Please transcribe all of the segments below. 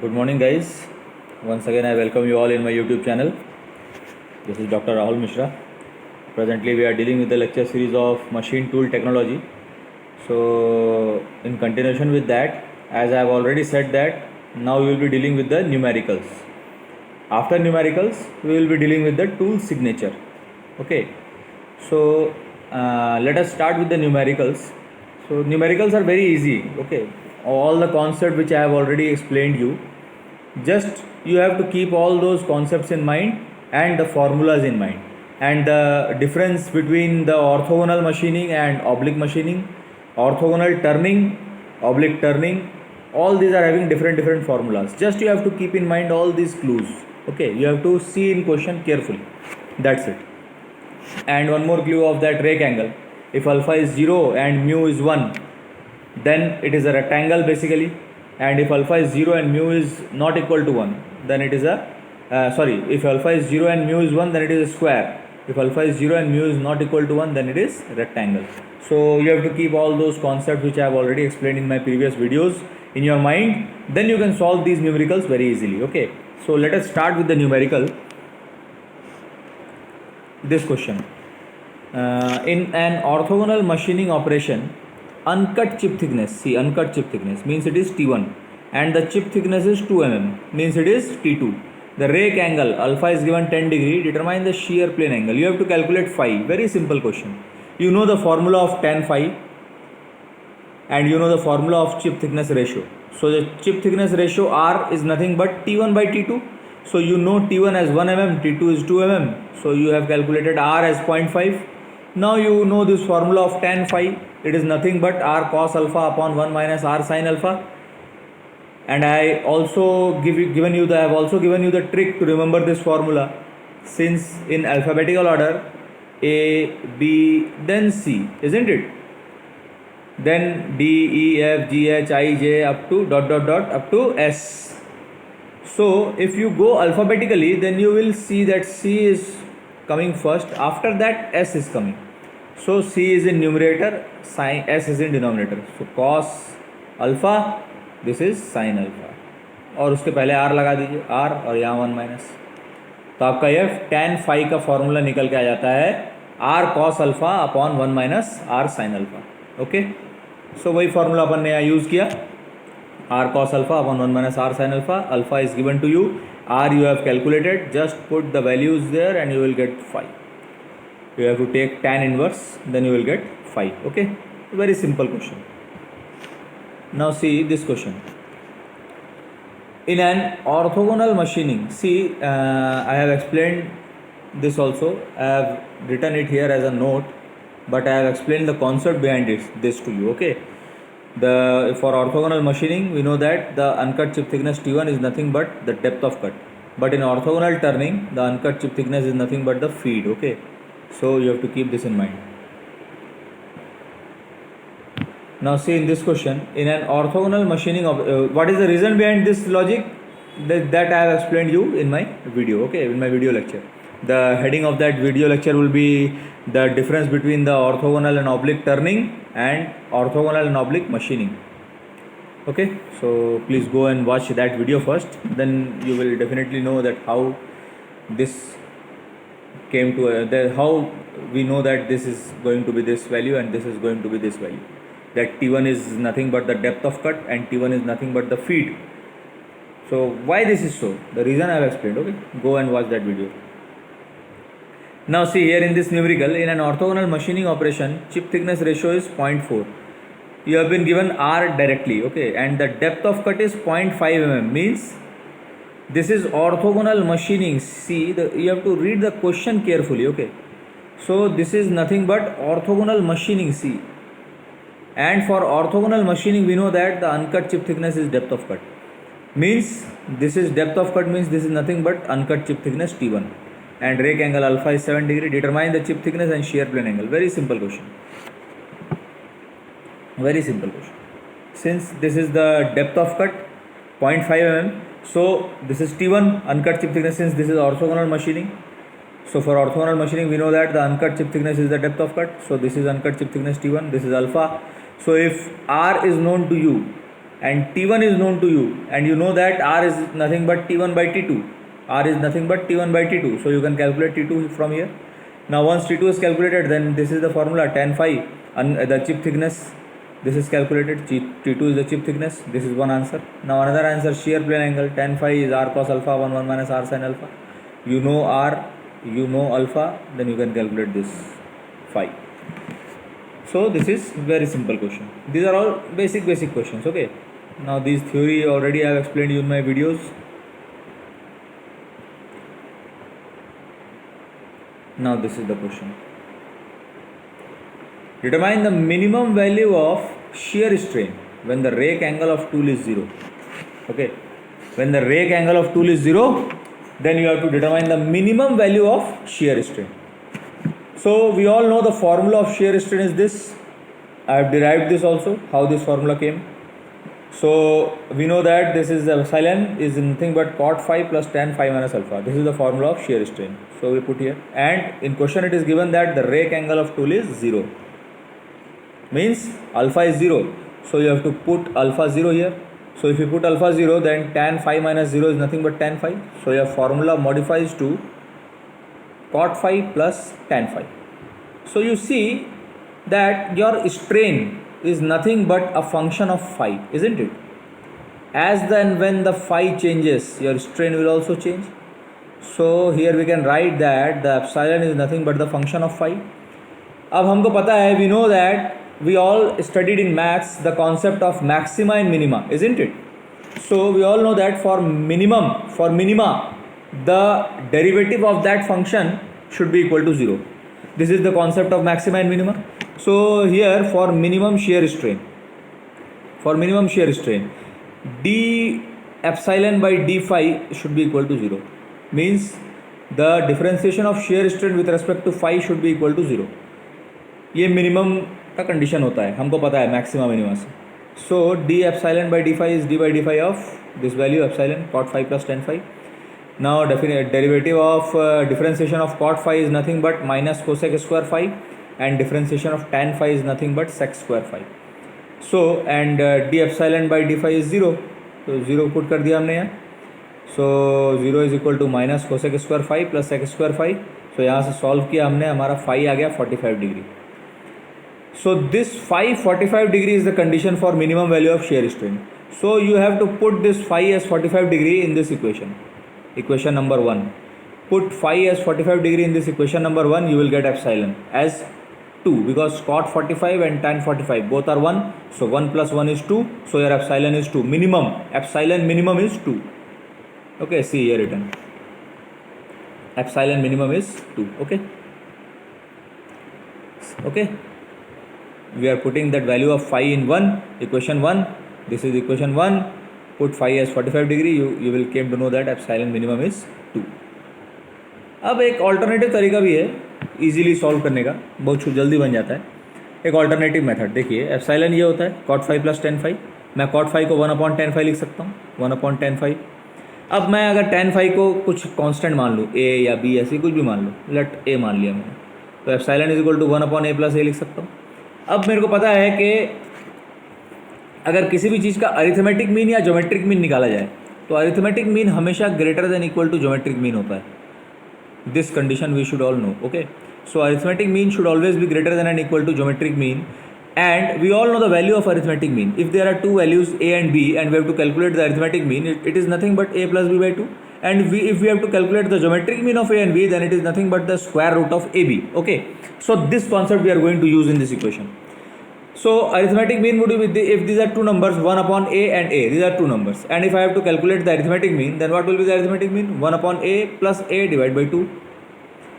Good morning, guys. Once again, I welcome you all in my YouTube channel. This is Dr. Rahul Mishra. Presently, we are dealing with the lecture series of machine tool technology. So, in continuation with that, as I have already said that now we will be dealing with the numericals. After numericals, we will be dealing with the tool signature. Okay. So, let us start with the numericals. So, numericals are very easy. Okay. All the concept which I have already explained you, just you have to keep all those concepts in mind and the formulas in mind, and the difference between the orthogonal machining and oblique machining, orthogonal turning, oblique turning, all these are having different formulas. Just you have to keep in mind all these clues. Okay, you have to see in question carefully. That's it. And one more clue of that rake angle: if alpha is 0 and mu is 1, then it is a rectangle basically. And if alpha is 0 and mu is not equal to 1, then it is a if alpha is 0 and mu is 1, then it is a square. If alpha is 0 and mu is not equal to 1, then it is rectangle. So you have to keep all those concepts which I have already explained in my previous videos in your mind. Then you can solve these numericals very easily. Okay, so let us start with the numerical. This question: in an orthogonal machining operation, uncut chip thickness, see, uncut chip thickness means it is T1, and the chip thickness is 2 mm, means it is T2. The rake angle alpha is given 10 degree. Determine the shear plane angle. You have to calculate phi. Very simple question. You know the formula of tan phi, and you know the formula of chip thickness ratio. So the chip thickness ratio R is nothing but T1 by T2. So you know T1 as 1 mm, T2 is 2 mm. So you have calculated R as 0.5. Now you know this formula of tan phi. It is nothing but R cos alpha upon 1 minus R sin alpha. And I also have given you the trick to remember this formula. Since in alphabetical order, A, B, then C, isn't it? Then D, E, F, G, H, I, J up to ... up to S. So if you go alphabetically, then you will see that C is coming first. After that, S is coming. So C is in numerator, sin, S is in denominator. So cos alpha, this is sin alpha. और उसके पहले R लगा दीजिए, R और यहाँ 1 minus. तो आपका ये tan phi का फॉर्मूला निकल के आ जाता है R cos alpha upon 1 minus R sin alpha. Okay, so वही फॉर्मूला अपन ने यहाँ यूज़ किया. R cos alpha upon 1 minus R sin alpha. Alpha is given to you. R you have calculated. Just put the values there and you will get phi. You have to take tan inverse, then you will get phi. Okay, very simple question. Now see this question. In an orthogonal machining, see, I have explained this also. I have written it here as a note, but I have explained the concept behind this to you. Okay. For orthogonal machining, we know that the uncut chip thickness T1 is nothing but the depth of cut. But in orthogonal turning, the uncut chip thickness is nothing but the feed. Okay, so you have to keep this in mind. Now see in this question, in an orthogonal machining of what is the reason behind this logic? That I have explained you in my video. Okay, in my video lecture. The heading of that video lecture will be the difference between the orthogonal and oblique turning and orthogonal and oblique machining. Okay, so please go and watch that video first, then you will definitely know that how this came to how we know that this is going to be this value and this is going to be this value. That T1 is nothing but the depth of cut and T1 is nothing but the feed. So why this is so? The reason I have explained. Okay, go and watch that video. Now see here in this numerical, in an orthogonal machining operation, chip thickness ratio is 0.4. You have been given R directly, okay, and the depth of cut is 0.5 mm, means this is orthogonal machining. See, you have to read the question carefully, okay. So this is nothing but orthogonal machining, see. And for orthogonal machining, we know that the uncut chip thickness is depth of cut. Means this is depth of cut, means this is nothing but uncut chip thickness T1. And rake angle alpha is 7 degree. Determine the chip thickness and shear plane angle. Very simple question. Very simple question. Since this is the depth of cut 0.5 mm, so this is T1 uncut chip thickness. Since this is orthogonal machining, so for orthogonal machining we know that the uncut chip thickness is the depth of cut. So this is uncut chip thickness T1. This is alpha. So if R is known to you, and T1 is known to you, and you know that R is nothing but T1 by T2. R is nothing but T1 by T2, so you can calculate T2 from here. Now once T2 is calculated, then this is the formula tan phi, the chip thickness. This is calculated. T2 is the chip thickness. This is one answer. Now another answer, shear plane angle. Tan phi is R cos alpha 1 minus R sin alpha. You know R, you know alpha, then you can calculate this phi. So this is very simple question. These are all basic questions. Okay. Now these theory already I have explained you in my videos. Now this is the question. Determine the minimum value of shear strain when the rake angle of tool is 0. Okay. When the rake angle of tool is 0, then you have to determine the minimum value of shear strain. So we all know the formula of shear strain is this. I have derived this also, how this formula came. So we know that this is epsilon is nothing but cot phi plus tan phi minus alpha. This is the formula of shear strain. So we put here, and in question it is given that the rake angle of tool is 0. Means alpha is 0. So you have to put alpha 0 here. So if you put alpha 0, then tan phi minus 0 is nothing but tan phi. So your formula modifies to cot phi plus tan phi. So you see that your strain is nothing but a function of phi, isn't it? As then when the phi changes, your strain will also change. So here we can write that the epsilon is nothing but the function of phi. अब हमको पता है, we know that we all studied in maths the concept of maxima and minima, isn't it? So we all know that for minima, the derivative of that function should be equal to 0. This is the concept of maxima and minima. So here for minimum shear strain, d epsilon by d phi should be equal to 0. Means the differentiation of shear strain with respect to phi should be equal to 0. ये minimum का condition होता है, हमको पता है maxima minima से. So D epsilon by D phi is D by D phi of this value epsilon cot phi plus ten phi. Now derivative of differentiation of cot phi is nothing but minus cosec square phi, and differentiation of tan phi is nothing but sec square phi. So and D epsilon by D phi is 0, तो 0 put कर दिया हमने यहाँ. So 0 is equal to minus cosec square phi plus sec square phi. So यहाँ से solve किया हमने, हमारा फाई आ गया 45 degree. So this phi 45 degree is the condition for minimum value of shear strain. So you have to put this phi as 45 degree in this equation. Equation number 1. Put phi as 45 degree in this equation number 1. You will get epsilon as 2, because cot 45 and tan 45 both are 1. So 1 plus 1 is 2. So your epsilon is 2. Minimum. Epsilon minimum is 2. Okay, see here written. Epsilon minimum is 2. Okay. We are putting that value of phi in 1, equation 1. This is equation 1. Put phi as 45 degree. You will came to know that epsilon minimum is 2. अब एक alternative तरीका भी है easily solve करने का, बहुत जल्दी बन जाता है. एक ऑल्टरनेटिव मेथड देखिए, एप्सिलॉन ये होता है cot phi plus ten phi. मैं कॉट फाई को 1/10 लिख सकता हूँ, 1/10. अब मैं अगर टेन फाई को कुछ कांस्टेंट मान लूँ, ए या बी ऐसी कुछ भी मान लूँ, लेट ए मान लिया मैंने, तो epsilon is equal to 1/a plus a लिख सकता हूँ. अब मेरे को पता है कि अगर किसी भी चीज़ का अरिथमेटिक मीन या ज्योमेट्रिक मीन निकाला जाए तो अरिथमेटिक मीन हमेशा greater than equal to geometric mean होता है. This condition we should all know. Okay, so arithmetic mean should always be greater than and equal to geometric mean, and we all know the value of arithmetic mean. If there are two values a and b and we have to calculate the arithmetic mean, it is nothing but a plus b by 2. And if we have to calculate the geometric mean of a and b, then it is nothing but the square root of ab. Okay, so this concept we are going to use in this equation. So arithmetic mean would be if these are two numbers, 1/a and a, these are two numbers, and if I have to calculate the arithmetic mean, then what will be the arithmetic mean? 1/a plus a divided by 2.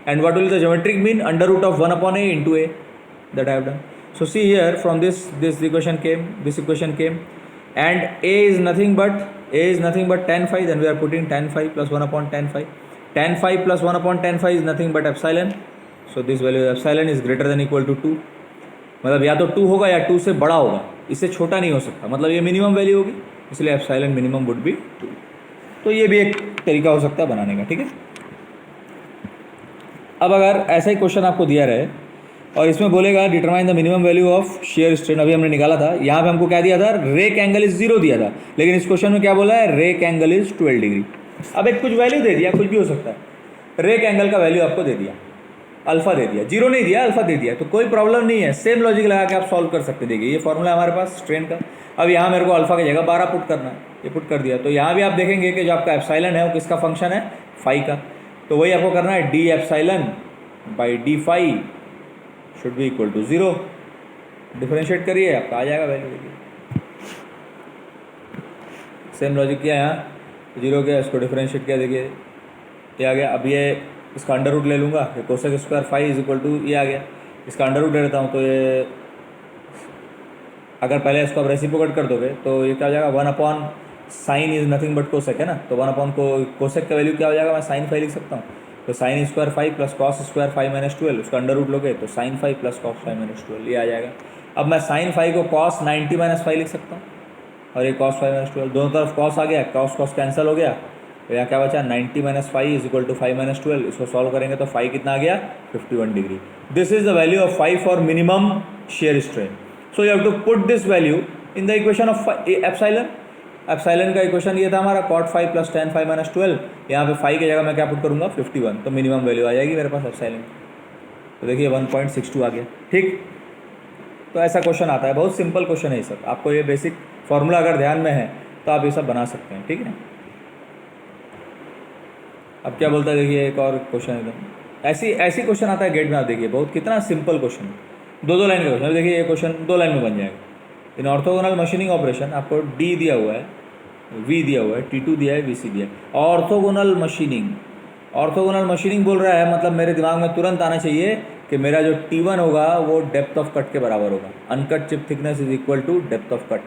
And what will be the geometric mean? Under root of 1/a into a, that I have done. So see here, from this equation came, and a is nothing but tan phi. Then we are putting tan phi plus 1/tan phi. Tan phi plus 1/tan phi is nothing but epsilon. So this value of epsilon is greater than equal to 2. मतलब या तो 2 होगा या 2 से बड़ा होगा, इससे छोटा नहीं हो सकता. मतलब ये मिनिमम वैल्यू होगी, इसलिए epsilon मिनिमम वुड बी 2. तो ये भी एक तरीका हो सकता है बनाने का. ठीक है, अब अगर ऐसा ही क्वेश्चन आपको दिया रहे और इसमें बोलेगा determine the minimum value of shear strain, अभी हमने निकाला था। यहाँ पे हमको क्या दिया था, रेक एंगल इज 0 दिया था, लेकिन इस क्वेश्चन में क्या बोला है, रेक एंगल इज 12 डिग्री। अब एक कुछ वैल्यू दे दिया, कुछ भी हो सकता है, रेक एंगल का वैल्यू आपको दे दिया, अल्फा दे दिया, 0 नहीं दिया, अल्फा दे दिया, तो कोई प्रॉब्लम नहीं है, सेम लॉजिक लगा के आप सॉल्व कर सकते। देखिए ये फॉर्मूला हमारे पास स्ट्रेन का। अब यहाँ मेरे को अल्फा की जगह 12 पुट करना है, ये पुट कर दिया, तो यहाँ भी आप देखेंगे कि जो आपका एप्साइलन है वो किसका फंक्शन है, फाई का। तो वही आपको करना है, D epsilon by D phi should be equal to 0। Differentiate करिए, आपका आ जाएगा वैल्यू। देखिए सेम लॉजिक किया, यहाँ 0 किया, इसको डिफरेंशिएट किया, देखिए ये आ गया। अब ये इसका अंडर रूट ले लूँगा, ये cosec square phi is equal to ये आ गया, इसका अंडर रूट ले लेता हूँ, तो ये अगर पहले इसको आप रेसिप्रोकेट कर दोगे तो ये क्या हो जाएगा, 1 sine is nothing but cosec है ना, तो 1 कोसेक का वैल्यू क्या हो जाएगा, मैं साइन फाई लिख सकता हूँ। तो sine square phi plus cos square phi minus 12, उसका अंडर रूट लोगे तो sine phi plus cos phi minus 12 ये आ जाएगा। अब मैं साइन फाई को कॉस 90 माइनस फाई लिख सकता हूँ, और ये कॉस फाई माइनस 12, दोनों तरफ कॉस आ गया, कॉस कॉस कैंसिल हो गया, तो यहाँ क्या बचा, 90 minus phi is equal to phi minus 12। इसको सॉल्व करेंगे तो फाई कितना आ गया, 51 degree. This is the value of phi for minimum shear strain. So you have to put this value in the equation of epsilon. Epsilon का equation ये था हमारा cot phi plus ten phi minus 12, यहाँ पे phi की जगह मैं क्या पुट करूँगा, 51, तो मिनिमम वैल्यू आ जाएगी मेरे पास एप्साइलन। तो देखिए 1.62 आ गया, ठीक। तो ऐसा क्वेश्चन आता है, बहुत सिंपल क्वेश्चन है ये सब। आपको ये बेसिक फॉर्मूला अगर ध्यान में है तो आप ये सब बना सकते हैं, ठीक है। अब क्या बोलता है, देखिए एक और क्वेश्चन एकदम ऐसी क्वेश्चन आता है गेट में, आप देखिए बहुत कितना सिंपल क्वेश्चन है, 2 लाइन का क्वेश्चन। देखिए ये क्वेश्चन 2 लाइन में बन जाएगा। इन ऑर्थोगोनल मशीनिंग ऑपरेशन आपको डी दिया हुआ है, वी दिया हुआ है, T2 दिया है, VC दिया है। ऑर्थोगोनल मशीनिंग बोल रहा है, मतलब मेरे दिमाग में तुरंत आना चाहिए कि मेरा जो T1 होगा वो डेप्थ ऑफ कट के बराबर होगा। Uncut chip thickness is equal to depth of cut.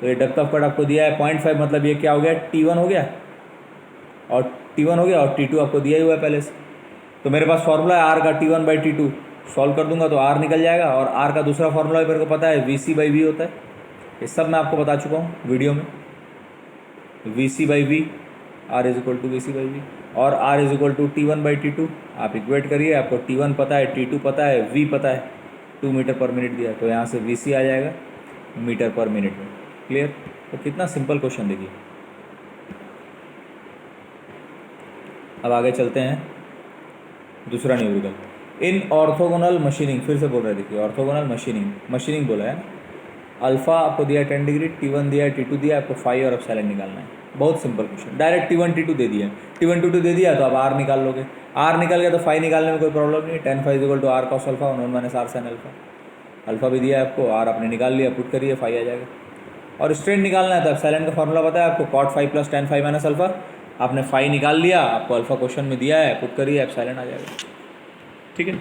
तो ये डेप्थ ऑफ कट आपको दिया है 0.5, मतलब ये क्या हो गया, T1 हो गया, और T1 हो गया, और T2 आपको दिया ही हुआ है पहले से। तो मेरे पास फॉर्मूला है R का T1 बाई T2, सॉल्व कर दूंगा तो R निकल जाएगा, और R का दूसरा फॉर्मूला मेरे को पता है, VC बाई V होता है। ये सब मैं आपको बता चुका हूँ वीडियो में, VC by V, R is equal to VC by V, और R is equal to T1 by T2। आप इक्वेट करिए, आपको T1 पता है, T2 पता है, V पता है, 2 मीटर पर मिनट दिया, तो यहाँ से VC आ जाएगा मीटर पर मिनट में। क्लियर। तो कितना सिंपल क्वेश्चन, देखिए। अब आगे चलते हैं, दूसरा न्यूमेरिकल। इन ऑर्थोगोनल मशीनिंग, फिर से बोल रहे हैं, देखिए ऑर्थोगोनल मशीनिंग बोला है। अल्फा आपको दिया है 10 डिग्री, T1 दिया है, T2 दिया है, आपको फाई और एप्सिलॉन निकालना है। बहुत simple question, direct T1 T2 दे दिया, T1 T2 दे दिया तो आप R निकाल लोगे, R निकाल गया तो फाई निकालने में कोई प्रॉब्लम नहीं है। 10 phi equal to R cos alpha 1 minus R sine alpha. Alpha भी दिया है आपको, R आपने निकाल लिया, पुट करिए, फाई आ जाएगा। और स्ट्रेन निकालना है तो एप्सिलॉन का फॉर्मूला पता है आपको, cot phi plus 10 phi minus alpha. आपने फाई निकाल लिया, आपको अल्फा क्वेश्चन में दिया है, पुट करिए, एप्सिलॉन आ जाएगा, ठीक है।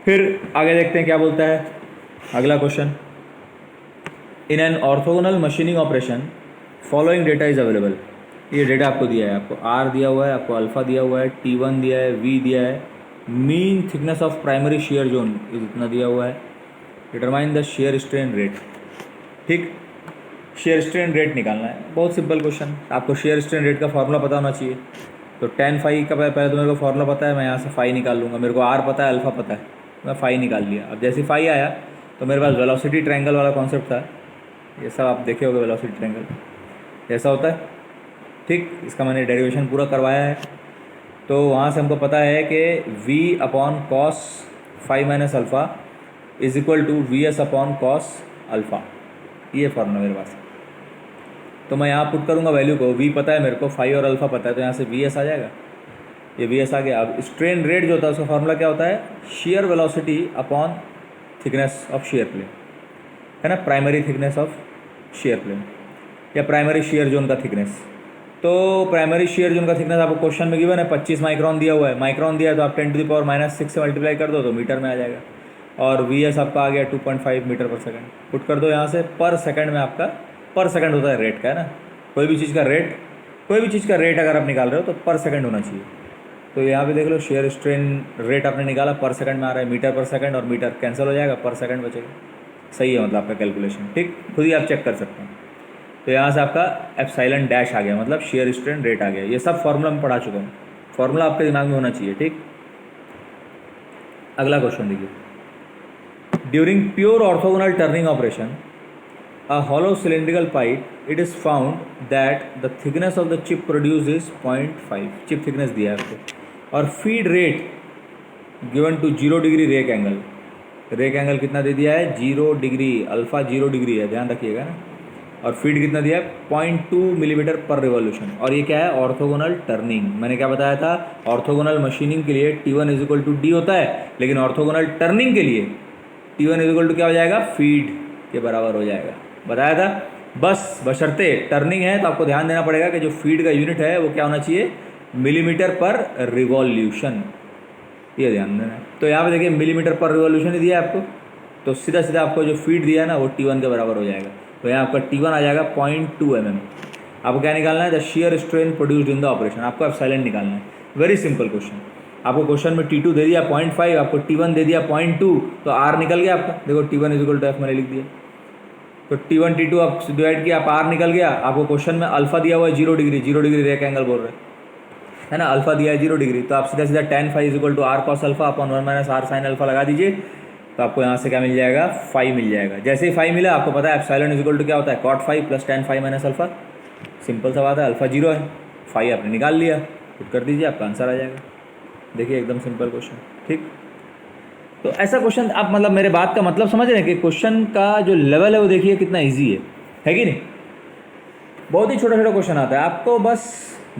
फिर आगे देखते हैं क्या बोलता है अगला question. In an orthogonal machining operation following data is available. ये डेटा आपको दिया है, आपको R दिया हुआ है, आपको अल्फा दिया हुआ है, T1 दिया है, V दिया है, mean thickness of primary shear zone is इतना दिया हुआ है। Determine the shear strain rate, ठीक। शेयर स्ट्रेन रेट निकालना है, बहुत सिंपल क्वेश्चन। आपको शेयर स्ट्रेन रेट का फॉर्मूला पता होना चाहिए। तो 10 फाई का पहले तो मेरे को फॉर्मूला पता है, मैं यहाँ से फाई निकाल लूँगा। मेरे को R पता है, अल्फा पता है, मैं फाई निकाल लिया। अब जैसे फाई आया तो मेरे पास वेलोसिटी ट्रायंगल वाला कॉन्सेप्ट था, ये सब आप देखे होगे, वेलोसिटी ट्रायंगल ऐसा होता है, ठीक। इसका मैंने डेरिवेशन पूरा करवाया है। तो वहाँ से हमको पता है कि V upon cos phi minus alpha is equal to VS upon cos alpha, ये फॉर्मूला मेरे पास। तो मैं यहाँ पुट करूँगा वैल्यू को, V पता है मेरे को, फाई और अल्फ़ा पता है, तो यहाँ से VS आ जाएगा, ये VS आ गया। अब स्ट्रेन रेट जो होता है उसका फॉर्मूला क्या होता है, shear velocity upon thickness of shear plane, है ना, primary thickness of shear plane या प्राइमरी शेयर जोन का थिकनेस। तो प्राइमरी शेयर जोन का थिकनेस आपको क्वेश्चन में गिवन है 25 माइक्रॉन दिया हुआ है। माइक्रॉन दिया है तो आप 10⁻⁻6 से मल्टीप्लाई कर दो तो मीटर में आ जाएगा। और VS आपका आ गया 2.5 मीटर पर सेकंड, पुट कर दो यहाँ से। पर सेकंड में आपका, पर सेकंड होता है रेट का, है ना, कोई भी चीज़ का रेट अगर आप निकाल रहे हो तो पर सेकंड होना चाहिए। तो यहाँ पे देख लो, शेयर स्ट्रेन रेट आपने निकाला, पर सेकंड में आ रहा है, मीटर पर सेकंड, और मीटर कैंसिल हो जाएगा, पर सेकंड बचेगा। सही है, मतलब आपका कैलकुलेशन, ठीक, खुद ही आप चेक कर सकते हैं। तो यहाँ से आपका एप्सिलॉन डैश आ गया, मतलब शेयर स्ट्रेन रेट आ गया। ये सब फॉर्मूला मैं पढ़ा चुका हूँ, फॉर्मूला आपके दिमाग में होना चाहिए, ठीक। अगला क्वेश्चन देखिए, during pure orthogonal turning operation a hollow cylindrical pipe, it is found that the thickness of the chip produced is 0.5, chip thickness दिया है आपको, और feed rate given to 0 degree rake angle, rake angle कितना दे दिया है 0 degree, alpha 0 degree है, ध्यान रखिएगा ना, और फीड कितना दिया है 0.2 मिलीमीटर पर रिवॉल्यूशन, और ये क्या है ऑर्थोगोनल टर्निंग। मैंने क्या बताया था, ऑर्थोगोनल मशीनिंग के लिए T1 is equal to D होता है, लेकिन ऑर्थोगोनल टर्निंग के लिए T1 इज इक्वल टू क्या हो जाएगा, फीड के बराबर हो जाएगा, बताया था। बस बशर्ते टर्निंग है तो आपको ध्यान देना पड़ेगा कि जो फीड का यूनिट है वो क्या होना चाहिए, मिलीमीटर पर रिवॉल्यूशन, ये ध्यान देना है। तो यहाँ पे देखिए मिलीमीटर पर रिवॉल्यूशन ही दिया है आपको, तो सीधा सीधा आपको जो फीड दिया है ना वो T1 के बराबर हो जाएगा। तो यहाँ आपका T1 आ जाएगा 0.2 mm। आपको क्या निकालना है, the shear strain produced in the operation, आपको एप्सिलॉन निकालना है। वेरी सिंपल क्वेश्चन, आपको क्वेश्चन में T2 दे दिया 0.5, आपको T1 दे दिया 0.2, तो R निकल गया आपका, देखो T1 is equal to F मैंने लिख दिया, तो T1 T2 आप डिवाइड किया, आप R निकल गया। आपको क्वेश्चन में अल्फा दिया हुआ है 0 डिग्री, 0 डिग्री रेक एंगल बोल रहे है ना, अल्फा दिया है 0 डिग्री, तो आप सीधा सीधा tan phi is equal to R cos alpha upon 1 minus R sin alpha लगा दीजिए, तो आपको यहाँ से क्या मिल जाएगा, फाई मिल जाएगा। जैसे ही फाई मिला, आपको पता है एप्सिलॉन इज इक्वल टू क्या होता है, cot phi plus tan phi minus alpha, simple सा बात है, अल्फा 0 है, फाई आपने निकाल लिया, पुट कर दीजिए, आपका आंसर आ जाएगा। देखिए एकदम सिंपल क्वेश्चन, ठीक। तो ऐसा क्वेश्चन आप मतलब मेरे बात का मतलब समझ रहे हैं कि क्वेश्चन का जो लेवल है वो देखिए कितना इजी है कि नहीं। बहुत ही छोटा छोटा क्वेश्चन आता है, आपको बस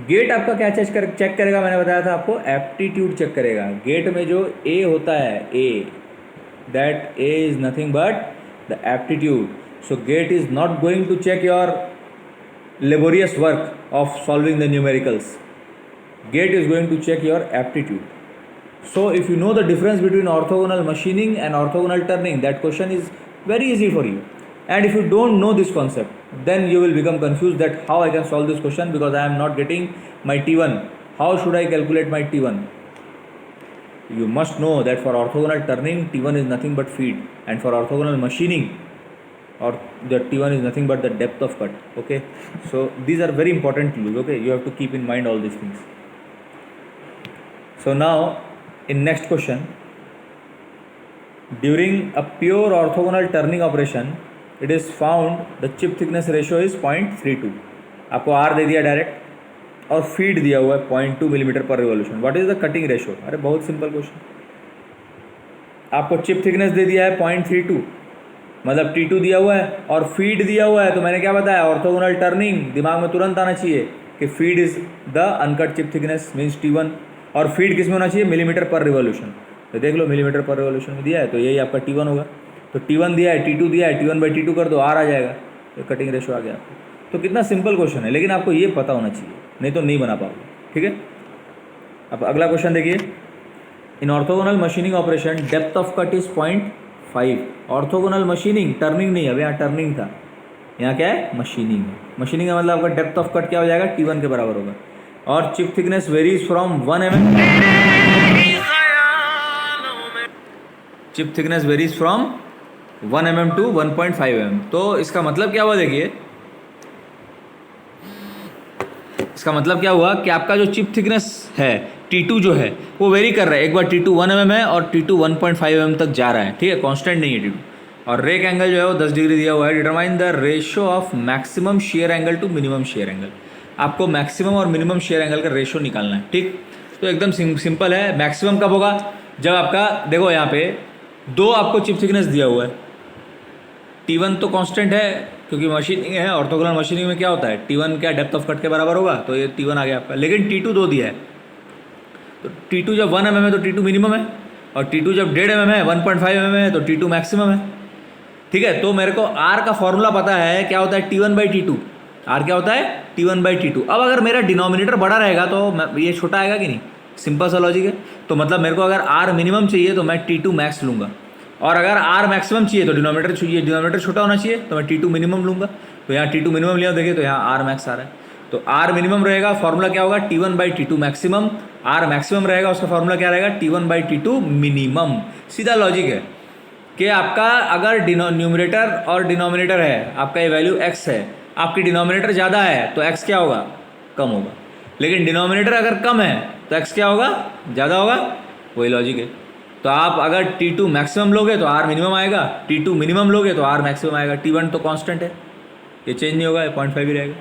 गेट आपका क्या चेक करेगा, मैंने बताया था आपको एप्टीट्यूड चेक करेगा। गेट में जो ए होता है, a, that a is nothing but the aptitude. So GATE is not going to check your laborious work of solving the numericals, GATE is going to check your aptitude. So if you know the difference between orthogonal machining and orthogonal turning, that question is very easy for you. And if you don't know this concept, then you will become confused that how I can solve this question because I am not getting my T1. How should I calculate my T1? You must know that for orthogonal turning, T1 is nothing but feed, and for orthogonal machining, or the T1 is nothing but the depth of cut. Okay, so these are very important clues. Okay, you have to keep in mind all these things. So now in next question, during a pure orthogonal turning operation, it is found the chip thickness ratio is 0.32. आपको R दे दिया direct और feed दिया हुआ है 0.2 millimetre पर revolution. What is the cutting ratio? अरे बहुत simple question, आपको चिप थिकनेस दे दिया है 0.32, मतलब T2 दिया हुआ है और फीड दिया हुआ है। तो मैंने क्या बताया, ऑर्थोगोनल टर्निंग दिमाग में तुरंत आना चाहिए कि feed is the uncut chip thickness means T1, और फीड किस में होना चाहिए, मिलीमीटर पर रिवॉल्यूशन। तो देख लो मिलीमीटर पर रिवॉल्यूशन में दिया है, तो यही आपका T1 होगा। तो T1 दिया है, T2 दिया है, T1 बाई T2 कर दो, R आ जाएगा, तो कटिंग रेशियो आ गया आपको। तो कितना सिंपल क्वेश्चन है, लेकिन आपको ये पता होना चाहिए, नहीं तो नहीं बना पाओगे, ठीक है। अब अगला क्वेश्चन देखिए, in orthogonal machining operation depth of cut is 0.5। Orthogonal machining, turning नहीं, अब यहाँ टर्निंग था, यहाँ क्या है, मशीनिंग। मशीनिंग का मतलब आपका डेप्थ ऑफ कट क्या हो जाएगा, T1 के बराबर होगा, और chip thickness varies from 1 mm, chip thickness varies from 1 mm to 1.5 mm। तो इसका मतलब क्या हुआ, देखिए इसका मतलब क्या हुआ कि आपका जो चिप थिकनेस है T2 जो है वो वेरी कर रहा है। एक बार T2 1 mm है और T2 1.5 mm तक जा रहा है, ठीक है, कांस्टेंट नहीं है T2। और रेक एंगल जो है वो 10 डिग्री दिया हुआ है। Determine the ratio of maximum shear angle to minimum shear angle. आपको मैक्सिमम और मिनिमम शेयर एंगल का रेशियो निकालना है, ठीक। तो एकदम सिंपल है। मैक्सिमम कब होगा, जब आपका देखो यहाँ पे 2 आपको चिप थिकनेस दिया हुआ है, T1 तो कांस्टेंट है क्योंकि मशीनिंग है। ऑर्थोगोनल मशीनिंग में क्या होता है, T1 क्या डेप्थ ऑफ कट के बराबर होगा, तो ये T1 आ गया आपका। लेकिन T2 2 दिया है, तो T2 जब 1 mm है तो T2 मिनिमम है, और T2 जब 1.5 mm है, 1.5 mm है, तो T2 मैक्सिमम है, ठीक है। तो मेरे को R का फॉर्मूला पता है, क्या होता है, T1 बाई T2। R क्या होता है, T1 बाई T2। अब अगर मेरा डिनोमिनेटर बड़ा रहेगा तो ये छोटा आएगा कि नहीं, सिंपल सा लॉजिक है। तो मतलब मेरे को अगर R मिनिमम चाहिए तो मैं T2 मैक्स लूँगा, और अगर R मैक्सिमम चाहिए तो डिनोमिनेटर छोटा होना चाहिए, तो मैं T2 मिनिमम लूँगा। तो यहाँ T2 मिनिमम लिया, देखिए तो यहाँ R मैक्स आ रहा है। तो R मिनिमम रहेगा, फॉर्मूला क्या होगा, T1 by T2 maximum. R maximum रहेगा, उसका फॉर्मूला क्या रहेगा, T1 बाई T2 मिनिमम। सीधा लॉजिक है कि आपका अगर न्यूमरेटर और डिनोमिनेटर है, आपका ये वैल्यू x है, आपकी डिनोमिनेटर ज़्यादा है तो x क्या होगा, कम होगा। लेकिन डिनोमिनेटर अगर कम है तो x क्या होगा, ज़्यादा होगा। वही लॉजिक है। तो आप अगर T2 मैक्सिमम लोगे तो R मिनिमम आएगा, T2 मिनिमम लोगे तो R मैक्सिमम आएगा। T1 तो कांस्टेंट है, ये चेंज नहीं होगा, ये 0.5 ही रहेगा।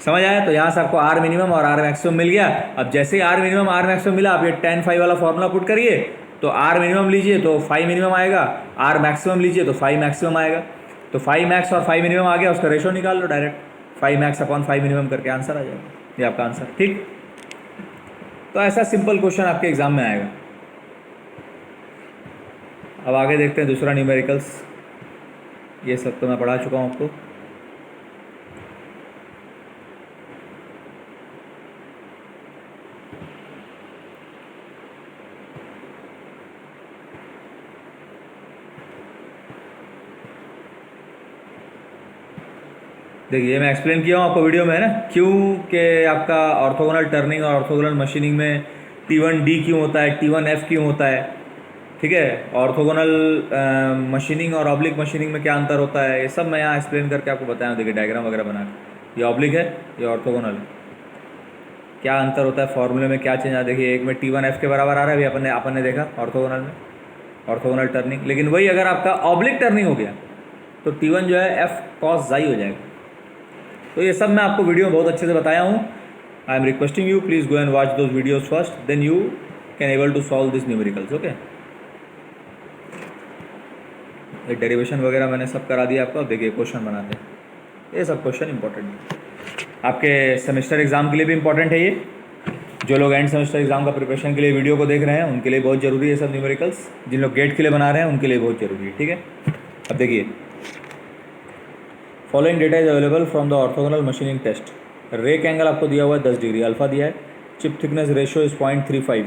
समझ आया? तो यहाँ से आपको R मिनिमम और R मैक्सिमम मिल गया। अब जैसे ही R मिनिमम R मैक्सिमम मिला, आप ये tan phi वाला फॉर्मूला पुट करिए, तो R मिनिमम लीजिए तो phi मिनिमम आएगा, R मैक्सिमम लीजिए तो phi मैक्सिमम आएगा। तो phi मैक्स और phi मिनिमम आ गया, उसका रेशो निकाल लो direct, phi max upon phi minimum करके आंसर आ जाएगा, ये आपका आंसर। ठीक, तो ऐसा सिंपल क्वेश्चन आपके एग्जाम में आएगा। अब आगे देखते हैं दूसरा न्यूमेरिकल्स। ये सब तो मैं पढ़ा चुका हूँ आपको। देखिए मैं एक्सप्लेन किया हूँ आपको वीडियो में, है ना, क्यों के आपका ऑर्थोगोनल टर्निंग और ऑर्थोगोनल मशीनिंग में T1D क्यों होता है, T1F क्यों होता है। ठीक है, ऑर्थोगोनल मशीनिंग और ऑब्लिक मशीनिंग में क्या अंतर होता है, ये सब मैं यहाँ एक्सप्लेन करके आपको बताया। देखिए डायग्राम वगैरह बना के, ये ऑब्लिक है, ये ऑर्थोगोनल है, क्या अंतर होता है, फॉर्मूले में क्या चेंज आता है। देखिए एक में T1F के बराबर आ रहा है, अभी अपन ने देखा ऑर्थोगोनल में, ऑर्थोगोनल टर्निंग। लेकिन वही अगर आपका ऑब्लिक टर्निंग हो गया तो T1 जो है F cos xi हो जाएगा। तो ये सब मैं आपको वीडियो में बहुत अच्छे से बताया हूँ। I am requesting you please go and watch those videos first, then you can able to solve this numericals. Okay, ये डेरिवेशन वगैरह मैंने सब करा दिया आपको। अब देखिए क्वेश्चन बनाते हैं, ये सब क्वेश्चन इंपॉर्टेंट है आपके सेमेस्टर एग्जाम के लिए भी इंपॉर्टेंट है। ये जो लोग एंड सेमेस्टर एग्जाम का प्रिपरेशन के लिए वीडियो को देख रहे हैं उनके लिए बहुत ज़रूरी है सब न्यूमेरिकल्स। जिन लोग गेट के लिए बना रहे हैं उनके लिए बहुत ज़रूरी है। ठीक है, अब देखिए, following data is available from the orthogonal machining test. Rake angle आपको दिया हुआ है 10 डिग्री, अल्फा दिया है, chip thickness ratio is 0.35,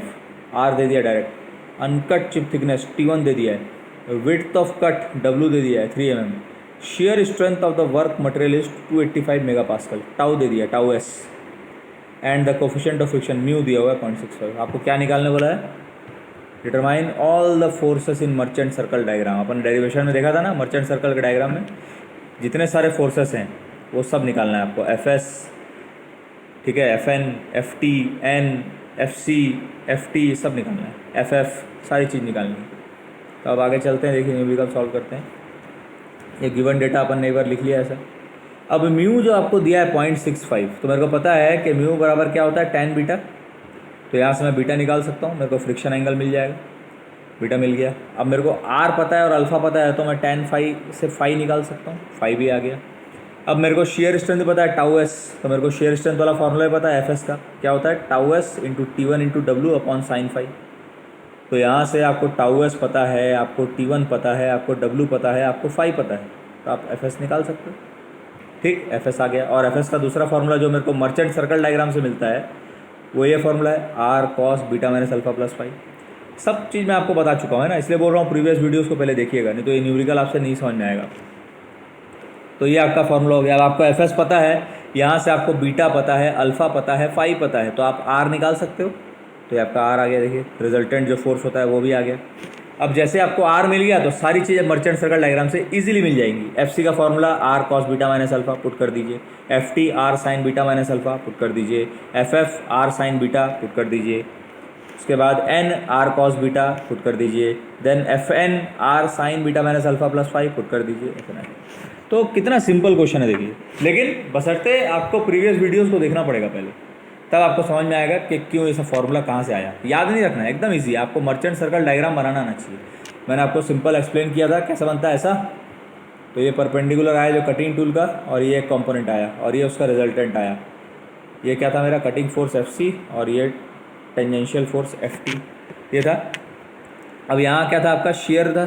R दे दिया direct, uncut chip thickness T1 दे दिया है, विड्थ ऑफ कट W दे दिया है 3 mm, shear strength of the work material is 285 mega pascal, tau दे दिया tau S, and the coefficient of friction mu दिया हुआ है 0.65। आपको क्या निकालने बोला है, determine all the forces in merchant circle diagram. Upon derivation में देखा था ना, मर्चेंट सर्कल के डायग्राम में जितने सारे फोर्सेस हैं वो सब निकालना है आपको, Fs, ठीक है, Fn, Ft, N, Fc, Ft सब निकालना है, Ff सारी चीज़ निकालनी है। तो अब आगे चलते हैं, देखिए न्यूमेरिकल सॉल्व करते हैं। ये गिवन डेटा अपन ने एक बार लिख लिया ऐसा। अब म्यू जो आपको दिया है 0.65, तो मेरे को पता है कि म्यू बराबर क्या होता है, tan बीटा। तो यहाँ से मैं बीटा निकाल सकता हूँ, मेरे को फ्रिक्शन एंगल मिल जाएगा, बीटा मिल गया। अब मेरे को R पता है और अल्फ़ा पता है, तो मैं tan phi से phi निकाल सकता हूँ, phi भी आ गया। अब मेरे को शेयर स्ट्रेंथ पता है टाउ एस, तो मेरे को शेयर स्ट्रेंथ वाला फॉर्मूला पता है Fs का, क्या होता है tau S into T1 into W upon sine phi. तो यहाँ से आपको टाउ एस पता है, आपको T1 पता है, आपको W पता है, आपको फाई पता है, तो आप Fs निकाल सकते हो। ठीक, Fs आ गया। और Fs का दूसरा फॉर्मूला जो मेरे को मर्चेंट सर्कल डायग्राम से मिलता है वो ये फॉर्मूला है, R cos beta minus alpha plus phi. सब चीज़ मैं आपको बता चुका हूँ, है ना, इसलिए बोल रहा हूँ प्रीवियस वीडियोस को पहले देखिएगा, नहीं तो ये न्यूमेरिकल आपसे नहीं समझ में आएगा। तो ये आपका फॉर्मूला हो गया। अब आपको Fs पता है, यहाँ से आपको बीटा पता है, अल्फ़ा पता है, फाई पता है, तो आप R निकाल सकते हो। तो ये आपका R आ गया, देखिए रिजल्टेंट जो फोर्स होता है वो भी आ गया। अब जैसे आपको R मिल गया तो सारी चीज़ें मर्चेंट सर्कल डायग्राम से इजीली मिल जाएंगी। Fc का formula R cos beta minus alpha put कर दीजिए, Ft R sine beta minus alpha put कर दीजिए, Ff R sine beta put कर दीजिए, उसके बाद N R cos beta put कर दीजिए, then Fn R sine beta minus alpha plus five put कर दीजिए। तो कितना सिंपल क्वेश्चन है देखिए, लेकिन बशर्ते आपको प्रीवियस वीडियोस को देखना पड़ेगा पहले, तब आपको समझ में आएगा कि क्यों ये सब फॉर्मूला कहाँ से आया। याद नहीं रखना है, एकदम इजी, आपको मर्चेंट सर्कल डायग्राम बनाना आना चाहिए। मैंने आपको सिंपल एक्सप्लेन किया था कैसे बनता है ऐसा। तो ये परपेंडिकुलर आया जो कटिंग टूल का, और ये एक कॉम्पोनेंट आया, और ये उसका रिजल्टेंट आया। ये क्या था मेरा, कटिंग फोर्स Fc, और ये टेंजेंशियल फोर्स Ft, ये था। अब यहाँ क्या था आपका, शेयर था,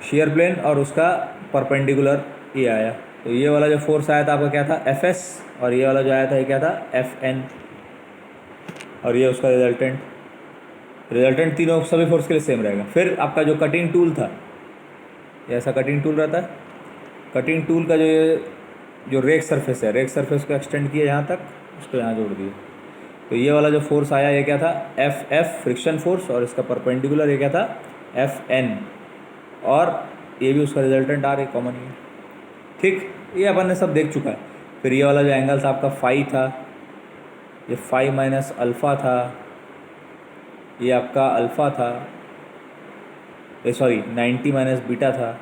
शेयर प्लेन और उसका परपेंडिकुलर ये आया। तो ये वाला जो फोर्स आया था आपका क्या था, Fs, और ये वाला जो आया था ये क्या था, Fn, और ये उसका रिजल्टेंट तीनों सभी फोर्स के लिए सेम रहेगा। फिर आपका जो कटिंग टूल था, ये ऐसा कटिंग टूल रहता है, कटिंग टूल का जो रेक सरफेस है, रेक सरफेस को एक्सटेंड किया यहाँ तक, उसको यहाँ जोड़ दिया। तो ये वाला जो फोर्स आया ये क्या था, Ff फ्रिक्शन फोर्स, और इसका परपेंडिकुलर ये क्या था, Fn, और ये भी उसका रिजल्टेंट आ रही कॉमन ही। ठीक, ये अपन ने सब देख चुका है। फिर ये वाला जो एंगल था आपका फाई था, ये फाई माइनस अल्फ़ा था, ये आपका अल्फ़ा था, सॉरी 90 माइनस बीटा था,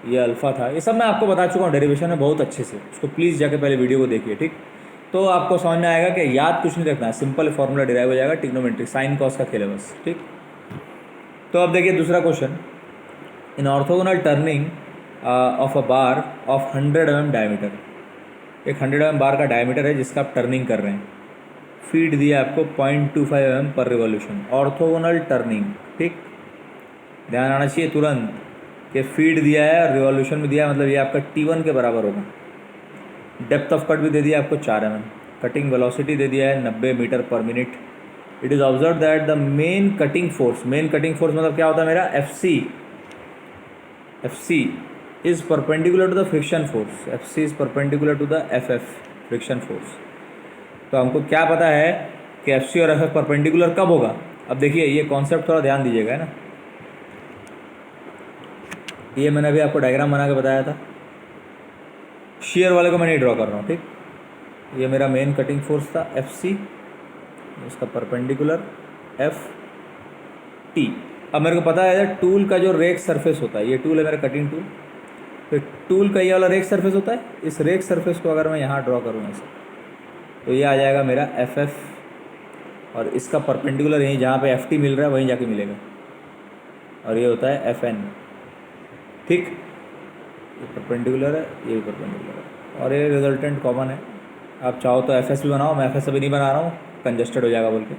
ये अल्फ़ा था, ये सब मैं आपको बता चुका हूँ डेरिवेशन में बहुत अच्छे से, उसको प्लीज़ जाके पहले वीडियो को देखिए, ठीक। तो आपको समझ में आएगा कि याद कुछ नहीं रखना है, सिंपल फार्मूला डिराइव हो जाएगा, ट्रिग्नोमेट्री साइन कॉस का खेल है बस, ठीक। तो अब देखिए दूसरा question, in orthogonal turning of a bar of 100 mm diameter, एक 100 mm बार का डायमीटर है जिसका आप टर्निंग कर रहे हैं, फीड दिया आपको 0.25 mm पर रिवॉल्यूशन, ऑर्थोगोनल टर्निंग, ठीक। ध्यान आना चाहिए तुरंत कि फीड दिया है और रिवॉल्यूशन में दिया है, मतलब ये आपका T1 के बराबर होगा। डेप्थ ऑफ कट भी दे दिया आपको 4 mm, कटिंग वेलोसिटी दे दिया है 90 मीटर पर minute. It is observe that the main cutting force मतलब क्या होता है मेरा F C is perpendicular to the friction force, F C is perpendicular to the F F friction force. तो हमको क्या पता है कि एफ सी और एफ एफ परपेंडिकुलर कब होगा। अब देखिए ये कॉन्सेप्ट थोड़ा ध्यान दीजिएगा, है ना, ये मैंने अभी आपको डायग्राम बना के बताया था, शेयर वाले को मैं नहीं ड्रॉ कर रहा हूँ, ठीक। ये मेरा मेन कटिंग फोर्स था एफ सी, इसका परपेंडिकुलर एफ टी। अब मेरे को पता है टूल का जो रेक सरफेस होता है, ये टूल है मेरा कटिंग टूल, तो टूल का ये वाला रेक सरफेस होता है, इस रेक सरफेस को अगर मैं यहाँ ड्रॉ करूँ ऐसे, तो ये आ जाएगा मेरा एफ एफ, और इसका परपेंडिकुलर यहीं जहाँ पे एफ टी मिल रहा है वहीं जाके मिलेगा, और ये होता है एफ एन, ठीक। ये परपेंडिकुलर है, ये भी परपेंडिकुलर है, और ये रिजल्टेंट कॉमन है। आप चाहो तो एफ एस भी बनाओ, मैं एफ एस अभी नहीं बना रहा हूँ, कंजस्टेड हो जाएगा बोल के।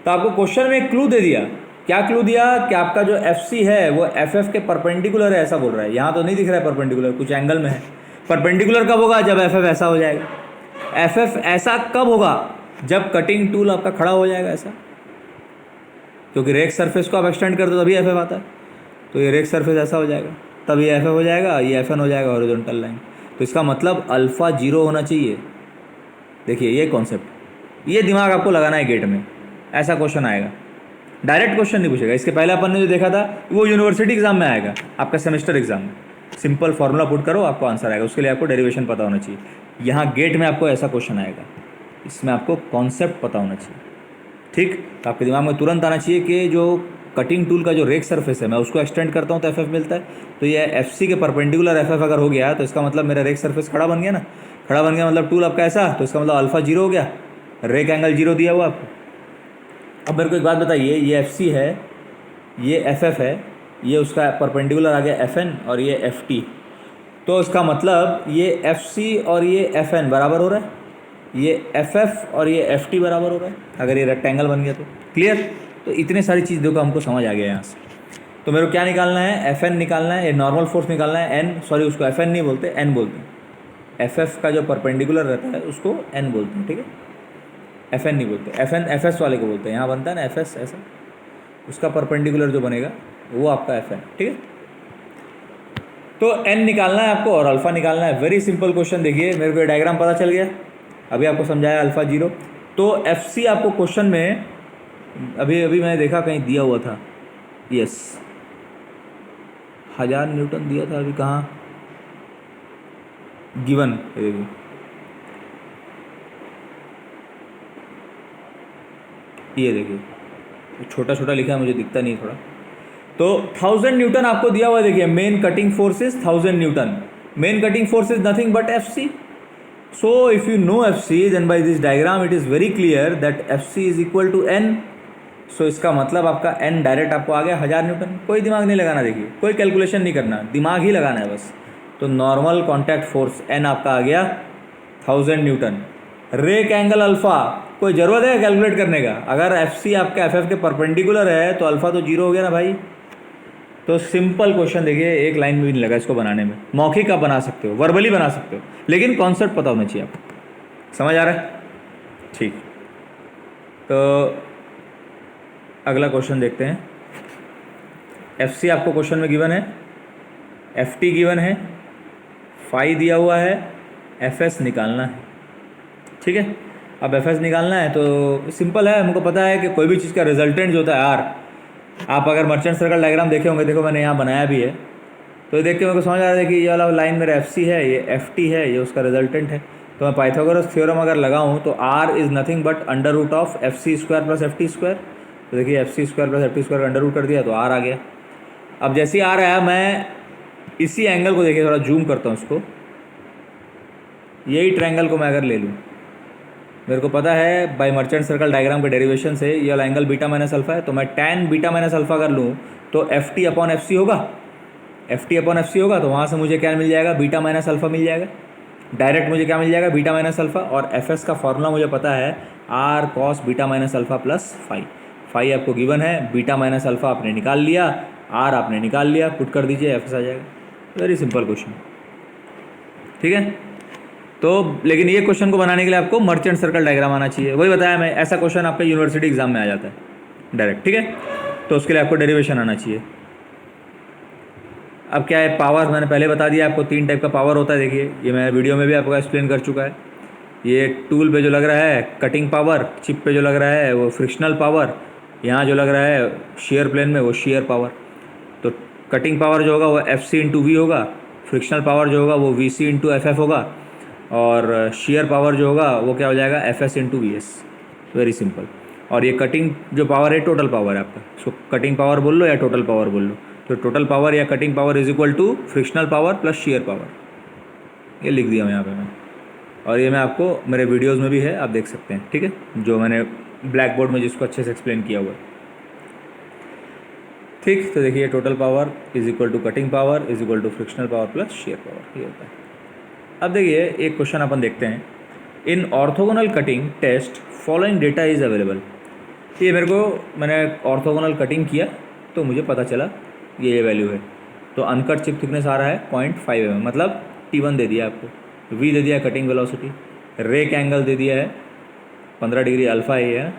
तो आपको क्वेश्चन में एक क्लू दे दिया, क्या क्लू दिया कि आपका जो एफ सी है वो एफ एफ के परपेंडिकुलर है, ऐसा बोल रहा है। यहाँ तो नहीं दिख रहा है परपेंडिकुलर, कुछ एंगल में है। परपेंडिकुलर कब होगा, जब एफ एफ ऐसा हो जाएगा। एफ एफ ऐसा कब होगा, जब कटिंग टूल आपका खड़ा हो जाएगा ऐसा, क्योंकि रेक सरफेस को आप एक्सटेंड कर दो तभी एफ एफ आता है। तो ये रेक सरफेस ऐसा हो जाएगा, तब ये एफ एफ हो जाएगा, ये एफ एन हो जाएगा हॉरिजॉन्टल लाइन। तो इसका मतलब अल्फ़ा 0 होना चाहिए। देखिए ये कॉन्सेप्ट, ये दिमाग आपको लगाना है गेट में, ऐसा क्वेश्चन आएगा। डायरेक्ट क्वेश्चन नहीं पूछेगा। इसके पहले अपन ने जो देखा था वो यूनिवर्सिटी एग्जाम में आएगा, आपका सेमेस्टर एग्जाम में। सिंपल फार्मूला पुट करो, आपको आंसर आएगा। उसके लिए आपको डेरिवेशन पता होना चाहिए। यहाँ गेट में आपको ऐसा क्वेश्चन आएगा, इसमें आपको कॉन्सेप्ट पता होना चाहिए, ठीक। तो आपके दिमाग में तुरंत आना चाहिए कि जो कटिंग टूल का जो रेक सरफेस है, मैं उसको एक्सटेंड करता हूँ तो एफ एफ मिलता है। तो ये एफ सी के परपेंडिकुलर एफ एफ अगर हो गया तो इसका मतलब मेरा रेक सरफेस खड़ा बन गया ना। खड़ा बन गया मतलब टूल आपका ऐसा, तो इसका मतलब अल्फ़ा 0 हो गया, रेक एंगल 0 दिया हुआ आपको। अब मेरे को एक बात बताइए, ये एफ सी है, ये एफ एफ है, ये उसका परपेंडिकुलर आ गया एफ एन, और ये एफ टी। तो इसका मतलब ये एफ सी और ये एफ एन बराबर हो रहा है, ये एफ एफ और ये एफ टी बराबर हो रहा है, अगर ये रेक्टेंगल बन गया तो। क्लियर। तो इतने सारी चीज़ों का हमको समझ आ गया यहाँ से। तो मेरे को क्या निकालना है, एफ एन निकालना है, नॉर्मल फोर्स निकालना है, एन, सॉरी उसको एफ एन नहीं बोलते, एन बोलते हैं। एफ एफ का जो परपेंडिकुलर रहता है उसको एन बोलते हैं, ठीक है। एफ एन नहीं बोलते, एफ एन एफ एस वाले को बोलते हैं। यहाँ बनता है ना एफ एस ऐसा, उसका परपेंडिकुलर जो बनेगा वो आपका एफ एन, ठीक है। तो एन निकालना है आपको और अल्फ़ा निकालना है। Very simple question. देखिए मेरे को डायग्राम पता चल गया, अभी आपको समझाया अल्फ़ा 0। तो एफ सी आपको क्वेश्चन में अभी मैंने देखा कहीं दिया हुआ था, यस 1000 न्यूटन दिया था। अभी कहाँ गिवन, ये देखिए छोटा छोटा लिखा है, मुझे दिखता नहीं थोड़ा। तो 1000 न्यूटन आपको दिया हुआ है। देखिए main cutting force is 1000 newton. Main cutting force is nothing but F C. So if you know F C, then by this diagram it is very clear that F C is equal to N. सो इसका मतलब आपका N direct आपको आ गया 1000 Newton. कोई दिमाग नहीं लगाना, देखिए कोई कैलकुलेशन नहीं करना, दिमाग ही लगाना है बस। तो नॉर्मल कॉन्टैक्ट फोर्स एन आपका आ गया 1000 न्यूटन। रेक एंगल अल्फ़ा, कोई ज़रूरत है कैलकुलेट करने का। अगर एफ सी आपका एफ एफ के परपेंडिकुलर है तो अल्फ़ा तो 0 हो गया ना भाई। तो सिंपल क्वेश्चन, देखिए एक लाइन में भी नहीं लगा इसको बनाने में। मौखिक आप बना सकते हो, वर्बली बना सकते हो, लेकिन कॉन्सेप्ट पता होना चाहिए आपको। समझ आ रहा है, ठीक। तो अगला क्वेश्चन देखते हैं। एफ सी आपको क्वेश्चन में गिवन है, एफ टी गिवन है, फाई दिया हुआ है, एफ एस निकालना है, ठीक है। अब एफ एस निकालना है तो सिंपल है, हमको पता है कि कोई भी चीज़ का रिजल्टेंट जो होता है आर, आप अगर मर्चेंट सर्कल डायग्राम देखे होंगे, देखो मैंने यहाँ बनाया भी है, तो ये देख के मेरे को समझ आ रहा है कि ये वाला लाइन मेरा एफ सी है, ये एफ टी है, ये उसका रिजल्टेंट है। तो मैं पाइथागोरस थ्योरम अगर लगाऊँ तो R is nothing but under root of F C square plus F T square. तो देखिए F C square plus F T square का अंडर रूट कर दिया तो आर आ गया। अब जैसे ही आ रहा है, मैं इसी एंगल को देखिए, थोड़ा जूम करता हूँ इसको, यही ट्रायंगल को मैं अगर ले लूँ, मेरे को पता है बाय मर्चेंट सर्कल डायग्राम के डेरिवेशन से ये वाला एंगल बीटा माइनस अल्फा है, तो मैं tan बीटा माइनस अल्फा कर लूँ तो F T upon F C होगा, F T upon F C होगा, तो वहाँ से मुझे क्या मिल जाएगा, बीटा माइनस अल्फा मिल जाएगा। डायरेक्ट मुझे क्या मिल जाएगा, बीटा माइनस अल्फा, और एफ एस का फॉर्मूला मुझे पता है R cos beta minus alpha plus phi. Phi आपको गिवन है, बीटा माइनस अल्फा आपने निकाल लिया, आर आपने निकाल लिया, पुट कर दीजिए, एफ एस आ जाएगा। वेरी सिंपल क्वेश्चन, ठीक है। तो लेकिन ये क्वेश्चन को बनाने के लिए आपको मर्चेंट सर्कल डायग्राम आना चाहिए, वही बताया मैं, ऐसा क्वेश्चन आपका यूनिवर्सिटी एग्जाम में आ जाता है डायरेक्ट, ठीक है। तो उसके लिए आपको डेरिवेशन आना चाहिए। अब क्या है, पावर मैंने पहले बता दिया आपको, 3 टाइप का पावर होता है। देखिए ये मैं वीडियो में भी आपको एक्सप्लेन कर चुका है। ये टूल पे जो लग रहा है कटिंग पावर, चिप पे जो लग रहा है वो फ्रिक्शनल पावर, यहाँ जो लग रहा है शेयर प्लेन में वो शेयर पावर। तो कटिंग पावर जो होगा वो एफ सी इंटू वी होगा, फ्रिक्शनल पावर जो होगा वो V C into F F होगा, और शेयर पावर जो होगा वो क्या हो जाएगा, F S into V S. Very simple. और ये कटिंग जो पावर है टोटल पावर है आपका, इसको कटिंग पावर बोल लो या टोटल पावर बोल लो। तो टोटल पावर या cutting power is equal to frictional power plus shear power, ये लिख दिया मैं यहाँ पे मैं। और ये मैं आपको मेरे वीडियोस में भी है, आप देख सकते हैं, ठीक है, जो मैंने ब्लैक बोर्ड में जिसको अच्छे से एक्सप्लेन किया हुआ है, ठीक। तो देखिए total power is equal to cutting power is equal to frictional power plus shear power, ये होता है। अब देखिए एक क्वेश्चन अपन देखते हैं, in orthogonal cutting test following data is available. ये मेरे को, मैंने ऑर्थोगोनल कटिंग किया तो मुझे पता चला ये वैल्यू है। तो अनकट चिप थिकनेस आ रहा है 0.5 mm, मतलब T1 दे दिया आपको, V दे दिया है कटिंग वेलोसिटी, रेक एंगल दे दिया है 15 डिग्री अल्फ़ा है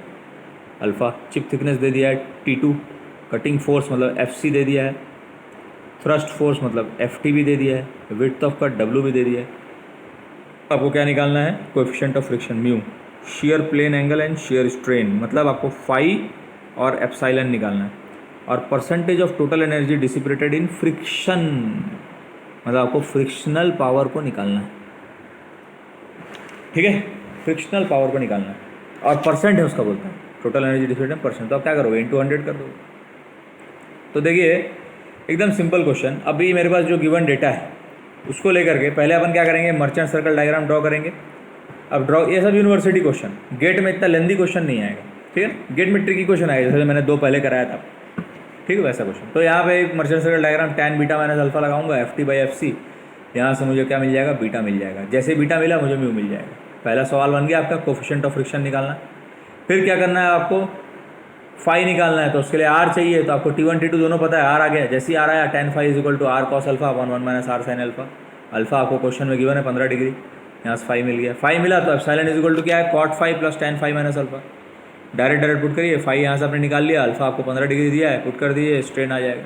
अल्फ़ा, चिप थिकनेस दे दिया है T2, कटिंग फोर्स मतलब FC दे दिया है, थ्रस्ट फोर्स मतलब FT भी दे दिया है, विड्थ ऑफ कट W भी दे दिया है। आपको क्या निकालना है, coefficient of friction mu, shear plane angle and shear strain, मतलब आपको फाई और एप्साइलन निकालना है, और percentage of total energy dissipated in friction, मतलब आपको फ्रिक्शनल पावर को निकालना है, ठीक है, फ्रिक्शनल पावर को निकालना है, और परसेंट है उसका बोलते हैं, टोटल एनर्जी डिसिपेटेड परसेंट। तो आप क्या करोगे, इंटू 100 कर दोगे। तो देखिए एकदम सिंपल क्वेश्चन, अभी मेरे पास जो गिवन डेटा है उसको लेकर के पहले अपन क्या करेंगे, मर्चेंट सर्कल डायग्राम ड्रॉ करेंगे। अब ड्रॉ, ये सब यूनिवर्सिटी क्वेश्चन, गेट में इतना लेंदी क्वेश्चन नहीं आएगा, ठीक है, गेट में ट्रिकी क्वेश्चन आएगा, जैसे मैंने 2 पहले कराया था, ठीक है, वैसा क्वेश्चन। तो यहाँ पे एक merchant circle diagram tan beta minus alpha लगाऊंगा, F T by F C, यहाँ से मुझे क्या मिल जाएगा, बीटा मिल जाएगा। जैसे बीटा मिला मुझे म्यू मिल जाएगा। पहला सवाल बन गया आपका, कोफिशिएंट ऑफ फ्रिक्शन निकालना। फिर क्या करना है आपको, फाई निकालना है, तो उसके लिए आर चाहिए, तो आपको T1 T2 दोनों पता है, आर आ गया। जैसे ही आर आया, tan phi is equal to R cos alpha upon 1 minus R sine alpha. Alpha आपको क्वेश्चन में गिवन है 15 डिग्री, यहाँ से फाई मिल गया। फाई मिला तो एप्सिलॉन इज इक्वल टू क्या है, cot phi plus tan phi minus alpha. Direct put करिए, फाई यहाँ से आपने निकाल लिया, अल्फा आपको 15 डिग्री दिया है, पुट कर दीजिए, स्ट्रेन आ जाएगा।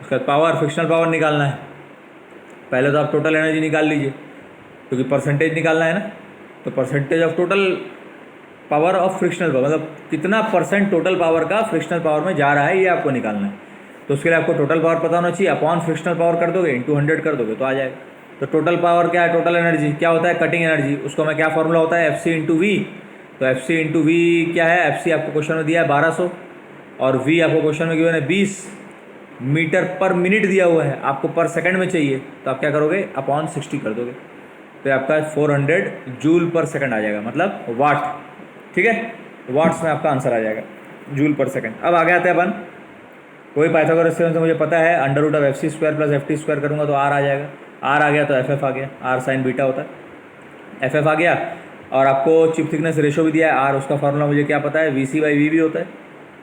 उसके बाद पावर, फ्रिक्शनल पावर निकालना है। पहले तो आप टोटल एनर्जी निकाल लीजिए, क्योंकि परसेंटेज निकालना है ना, तो percentage of total power of frictional power, मतलब कितना परसेंट टोटल पावर का फ्रिक्शनल पावर में जा रहा है, ये आपको निकालना है। तो उसके लिए आपको टोटल पावर पता होना चाहिए, अपॉन फ्रिक्शनल पावर कर दोगे, इंटू 100 कर दोगे तो आ जाएगा। तो टोटल पावर क्या है, टोटल एनर्जी क्या होता है, कटिंग एनर्जी, उसको मैं क्या फॉर्मूला होता है, एफ सी इंटू वी। तो एफ सी इंटू वी क्या है, एफ सी आपको क्वेश्चन में दिया है 1200, और वी आपको क्वेश्चन में गिवन है 20 मीटर पर मिनट दिया हुआ है, आपको पर सेकंड में चाहिए, तो आप क्या करोगे, अपॉन 60 कर दोगे, तो आपका 400 जूल पर सेकंड आ जाएगा, मतलब वाट, ठीक है, वाट्स में आपका आंसर आ जाएगा, जूल पर सेकंड। अब आगे आते हैं अपन, कोई पाइथागोरस थ्योरम से मुझे पता है under root of F C square plus F T square करूँगा तो आर आ जाएगा। आर आ गया तो एफ एफ आ गया, आर साइन बीटा होता है, एफ एफ आ गया। और आपको चिप थिकनेस रेशो भी दिया है आर, उसका फार्मूला मुझे क्या पता है, वी सी बाई वी भी होता है,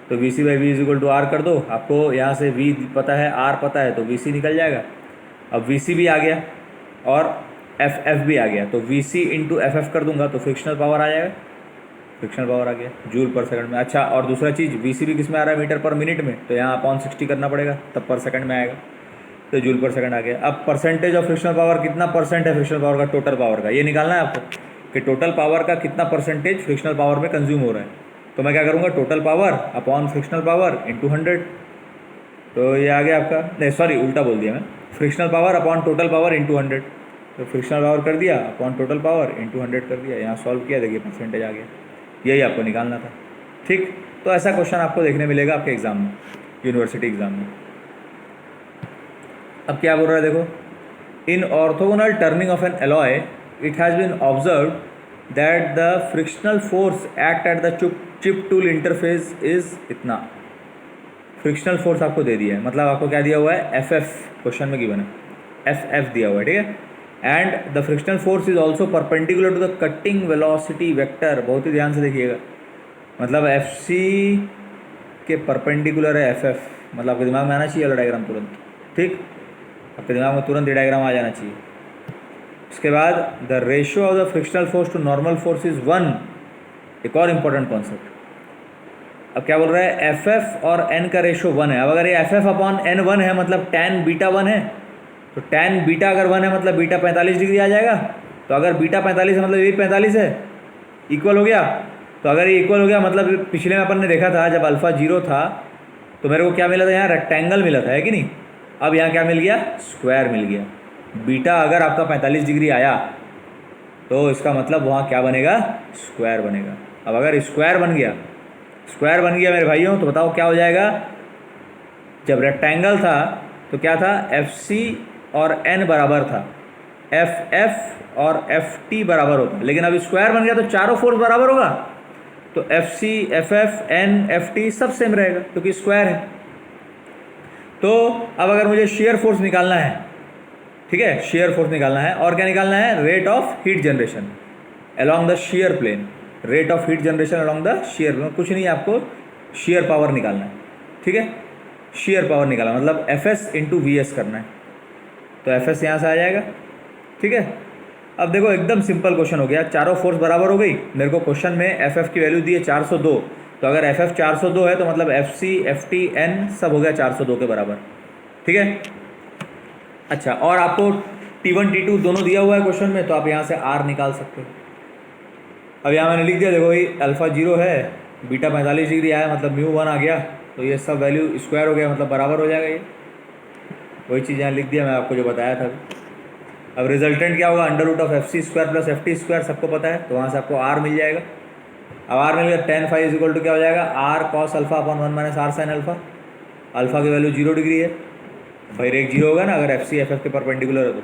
तो V C by V is equal to R कर दो। आपको यहाँ से वी पता है, आर पता है, तो वी सी निकल जाएगा। अब वी सी भी आ गया और एफ एफ भी आ गया, तो V C into F F कर दूंगा तो फ्रिक्शनल पावर आ जाएगा, फ्रिक्शनल पावर आ गया जूल पर सेकंड में। अच्छा, और दूसरा चीज़, वी सी भी किस में आ रहा है, मीटर पर मिनट में, तो यहाँ अपॉन 60 करना पड़ेगा, तब पर सेकंड में आएगा, तो जूल पर सेकंड आ गया। अब परसेंटेज ऑफ फ्रिक्शनल पावर कितना परसेंट है फ्रिक्शनल पावर का टोटल पावर का, ये निकालना है आपको कि टोटल पावर का कितना परसेंटेज फ्रिक्शनल पावर में कंज्यूम हो रहा है। तो मैं क्या करूँगा, total power upon frictional power into 100, तो ये आ गया आपका, नहीं सॉरी उल्टा बोल दिया मैं, frictional power upon total power into 100, तो फ्रिक्शनल पावर कर दिया अपॉन टोटल पावर इंटू 100 कर दिया, यहाँ सॉल्व किया, देखिए परसेंटेज आ गया, यही आपको निकालना था, ठीक। तो ऐसा क्वेश्चन आपको देखने मिलेगा आपके एग्जाम में, यूनिवर्सिटी एग्जाम में। अब क्या बोल रहा है देखो, in orthogonal turning of an alloy it has been observe that the frictional force act at the chip tool interface is इतना। फ्रिक्शनल फोर्स आपको दे दिया है, मतलब आपको क्या दिया हुआ है, एफ एफ क्वेश्चन में गिवन है, एफ एफ दिया हुआ है, ठीक है। And the frictional force is also perpendicular to the cutting velocity vector. बहुत ही ध्यान से देखिएगा, मतलब एफ सी के परपेंडिकुलर है एफ एफ, मतलब आपके दिमाग में आना चाहिए वाला डायग्राम तुरंत, ठीक, आपके दिमाग में तुरंत ये डायग्राम आ जाना चाहिए। उसके बाद the ratio of the frictional force to normal force is 1, एक और इम्पोर्टेंट कॉन्सेप्ट। अब क्या बोल रहा है, एफ एफ और एन का रेशियो 1 है। अब अगर ये एफ एफ अपॉन एन 1 है मतलब टैन बीटा 1 है, तो टैन बीटा अगर 1 है मतलब बीटा 45 डिग्री आ जाएगा। तो अगर बीटा 45 है मतलब ये 45 है, इक्वल हो गया। तो अगर ये इक्वल हो गया मतलब पिछले में अपन ने देखा था जब अल्फ़ा 0 था तो मेरे को क्या मिला था, यहाँ रेक्टेंगल मिला था, है कि नहीं। अब यहाँ क्या मिल गया, स्क्वायर मिल गया। बीटा अगर आपका 45 डिग्री आया तो इसका मतलब वहाँ क्या बनेगा, स्क्वायर बनेगा। अब अगर स्क्वायर बन गया मेरे भाइयों, तो बताओ क्या हो जाएगा। जब रेक्टेंगल था तो क्या था, एफ सी और एन बराबर था, एफ एफ और एफ टी बराबर होता, लेकिन अब स्क्वायर बन गया तो चारों फोर्स बराबर होगा। तो F C F F N F T सब सेम रहेगा क्योंकि स्क्वायर है। तो अब अगर मुझे शेयर फोर्स निकालना है, ठीक है, शेयर फोर्स निकालना है, और क्या निकालना है, rate of heat generation along the shear plane, rate of heat generation along the shear plane, कुछ नहीं, आपको शेयर पावर निकालना है, ठीक है, शेयर पावर निकालना मतलब F S into V S करना है। तो एफ एस यहाँ से आ जाएगा, ठीक है। अब देखो एकदम सिंपल क्वेश्चन हो गया, चारों फोर्स बराबर हो गई। मेरे को क्वेश्चन में एफ एफ की वैल्यू दी है 402, तो अगर एफ एफ 402 है तो मतलब F C F T N सब हो गया 402 के बराबर, ठीक है। अच्छा, और आपको T1 T2 दोनों दिया हुआ है क्वेश्चन में, तो आप यहाँ से R निकाल सकते हो। अब यहाँ मैंने लिख दिया, देखो ये अल्फ़ा 0 है, बीटा 45 डिग्री आया मतलब म्यू 1 आ गया, तो ये सब वैल्यू स्क्वायर हो गया मतलब बराबर हो जाएगा। ये वही चीज़ यहाँ लिख दिया मैं आपको जो बताया था। अब रिजल्टेंट क्या होगा, under root of F C square plus F T square, सबको पता है, तो वहाँ से आपको R मिल जाएगा। अब R मिल गया, tan phi is equal to क्या हो जाएगा, R cos alpha upon 1 minus R sin alpha. Alpha की वैल्यू 0 डिग्री है, भाई रेक 0 होगा ना अगर एफ सी एफ एफ के परपेंडिकुलर है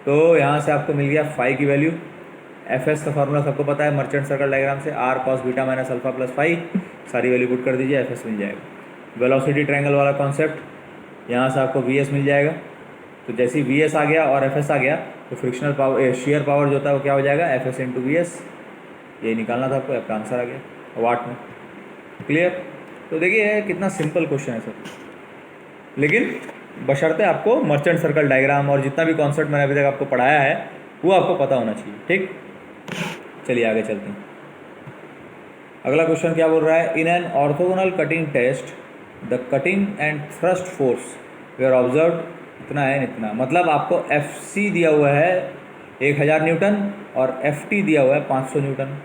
तो यहाँ से आपको मिल गया फाई की वैल्यू। एफ एस का फार्मूला सबको पता है मर्चेंट सर्कल डायग्राम से, R cos beta minus alpha plus phi, सारी वैल्यू पुट कर दीजिए, एफ एस मिल जाएगा। वेलोसिटी ट्रायंगल वाला कॉन्सेप्ट, यहाँ से आपको वी एस मिल जाएगा। तो जैसे ही वी एस आ गया और एफ एस आ गया तो फ्रिक्शनल पावर शेयर पावर जो होता है वो क्या हो जाएगा, F S into V S. ये निकालना था आपको, आपका आंसर आ गया वाट में। क्लियर। तो देखिए कितना सिंपल क्वेश्चन है सर, लेकिन बशर्ते आपको मर्चेंट सर्कल डायग्राम और जितना भी कॉन्सेप्ट मैंने अभी तक आपको पढ़ाया है वो आपको पता होना चाहिए, ठीक। चलिए आगे चलते हैं। अगला क्वेश्चन क्या बोल रहा है, in an orthogonal cutting test the cutting and thrust force we are observe, इतना है इतना, मतलब आपको एफ सी दिया हुआ है 1000 न्यूटन और एफ टी दिया हुआ है 500 newton.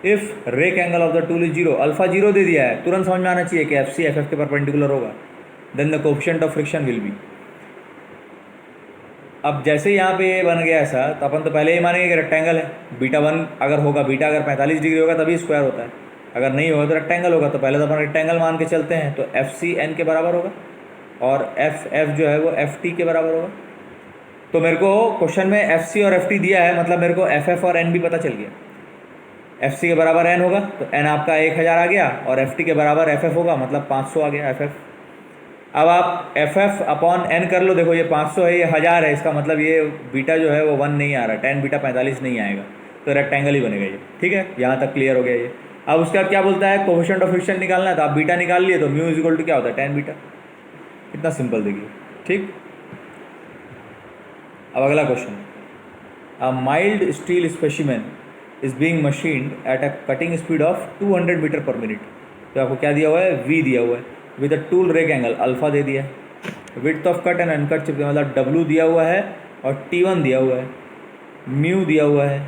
If rake angle of the tool is 0, alpha 0 दे दिया है, तुरंत समझ में आना चाहिए कि एफ सी एफ एफ के परपेंडिकुलर होगा, then the coefficient of friction will be. अब जैसे यहाँ पे ये बन गया ऐसा, तो अपन तो पहले ही मानेंगे कि रेक्टेंगल है, बीटा 1 अगर होगा, बीटा अगर 45 डिग्री होगा तभी स्क्वायर होता है, अगर नहीं होगा तो रेक्टेंगल होगा। तो पहले तो अपन रेक्टेंगल मान के चलते हैं, तो एफ सी एन के बराबर होगा और एफ एफ जो है वो एफ टी के बराबर होगा। तो मेरे को क्वेश्चन में एफ सी और एफ टी दिया है, मतलब मेरे को एफ एफ और एन भी पता चल गया। एफ सी के बराबर एन होगा तो एन आपका 1000 आ गया, और एफ टी के बराबर एफ एफ होगा मतलब 500 आ गया एफ एफ। अब आप एफ एफ अपॉन एन कर लो, देखो ये 500 है, ये 1000 है, इसका मतलब ये बीटा जो है वो 1 नहीं आ रहा, tan बीटा 45 नहीं आएगा, तो रेक्टेंगल ही बनेगा ये, ठीक है। यहाँ तक क्लियर हो गया ये। अब उसके बाद क्या बोलता है, कोफिशिएंट ऑफ फ्रिक्शन निकालना है, तो आप बीटा निकाल लिए, तो म्यू इज इक्वल टू क्या होता है, tan बीटा। कितना सिंपल देखिए, ठीक। अब अगला question, a mild steel specimen is being machined at a cutting speed of 200 metre पर मिनट। तो आपको क्या दिया हुआ है, v दिया हुआ है, with a tool rake angle alpha दे दिया है, width of cut and uncut chip मतलब w दिया हुआ है और t1 दिया हुआ है, म्यू दिया हुआ है,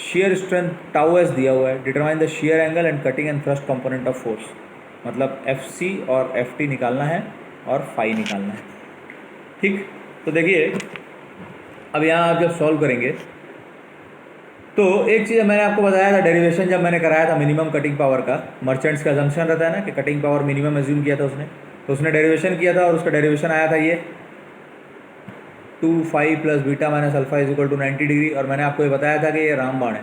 शेयर स्ट्रेंथ टाउ एस दिया हुआ है, determine the shear angle and cutting and thrust component of force, मतलब एफ सी और एफ टी निकालना है और फाई निकालना है, ठीक। तो देखिए अब यहाँ आप जब सॉल्व करेंगे तो एक चीज़ मैंने आपको बताया था, डेरिवेशन जब मैंने कराया था मिनिमम कटिंग पावर का, मर्चेंट्स का अजम्पशन रहता है ना कि कटिंग पावर मिनिमम एज्यूम किया था उसने, तो उसने डेरिवेशन किया था और उसका डेरिवेशन आया था ये 2 plus beta minus alpha is equal to 90 degree. और मैंने आपको ये बताया था कि ये रामबाण है।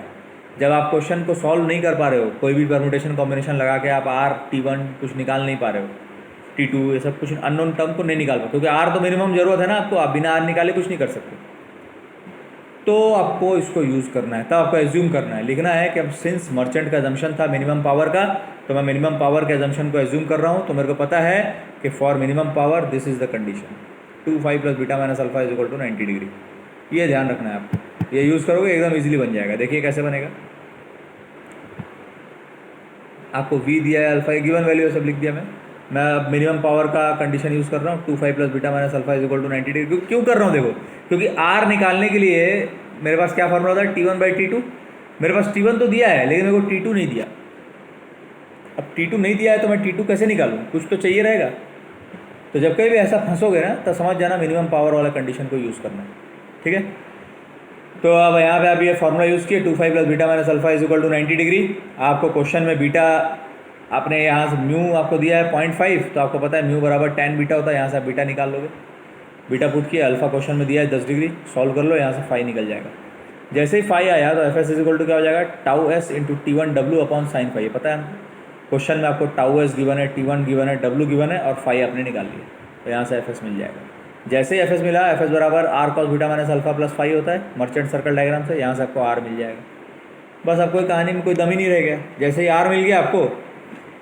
जब आप क्वेश्चन को सॉल्व नहीं कर पा रहे हो, कोई भी परमुटेशन कॉम्बिनेशन लगा के आप आर T1 कुछ निकाल नहीं पा रहे हो, T2 ये सब कुछ अननोन टर्म को नहीं निकाल पाते, क्योंकि आर तो मिनिमम जरूरत है ना आपको, आप बिना आर निकाले कुछ नहीं कर सकते। तो आपको इसको यूज़ करना है, तब आपको एज्यूम करना है, लिखना है कि अब सिंस मर्चेंट का एजम्पशन था मिनिमम पावर का, तो मैं मिनिमम पावर के एजम्पशन को एज्यूम कर रहा हूँ। तो मेरे को पता है कि for minimum power this is the condition, 2 plus beta minus alpha is equal to 90 degree. ये ध्यान रखना है आपको, ये यूज़ करोगे एकदम इजीली बन जाएगा। देखिए कैसे बनेगा, आपको v दिया है, अल्फा गिवन वैल्यू सब लिख दिया मैं अब मिनिमम पावर का कंडीशन यूज़ कर रहा हूँ, 2 plus beta minus alpha is equal to 90 degree. क्यों कर रहा हूँ देखो, क्योंकि r निकालने के लिए मेरे पास क्या फॉर्मूला था, T1/T2। मेरे पास T1 तो दिया है लेकिन मेरे को T2 नहीं दिया। अब T2 नहीं दिया है तो मैं T2 कैसे निकालूँ, कुछ तो चाहिए रहेगा। तो जब कहीं भी ऐसा फंसोगे ना तो समझ जाना मिनिमम पावर वाला कंडीशन को यूज़ करना है, ठीक है। तो अब यहाँ पे आप ये फॉर्मूला यूज़ किए, 2 plus beta minus alpha is equal to 90 degree. आपको क्वेश्चन में बीटा आपने यहाँ से म्यू आपको दिया है 0.5, तो आपको पता है म्यू बराबर tan बीटा होता है, यहाँ से आप बीटा निकाल लोगे। बीटा पुट किया, अल्फा क्वेश्चन में दिया है 10 डिग्री, सॉल्व कर लो, यहाँ से फाई निकल जाएगा। जैसे ही फाई आया तो F S is equal to क्या हो जाएगा, tau S into T1W upon sine phi. पता है क्वेश्चन में आपको टाउ एस गिवन है, T1 गिवन है, W गिवन है और फाई आपने निकाल लिया, तो यहाँ से एफ एस मिल जाएगा। जैसे ही एफ एस मिला, एफ एस बराबर R cos beta minus alpha plus phi होता है मर्चेंट सर्कल डायग्राम से, यहाँ से आपको आर मिल जाएगा। बस आपको कहानी में कोई दम ही नहीं रह गया। जैसे ही आर मिल गया आपको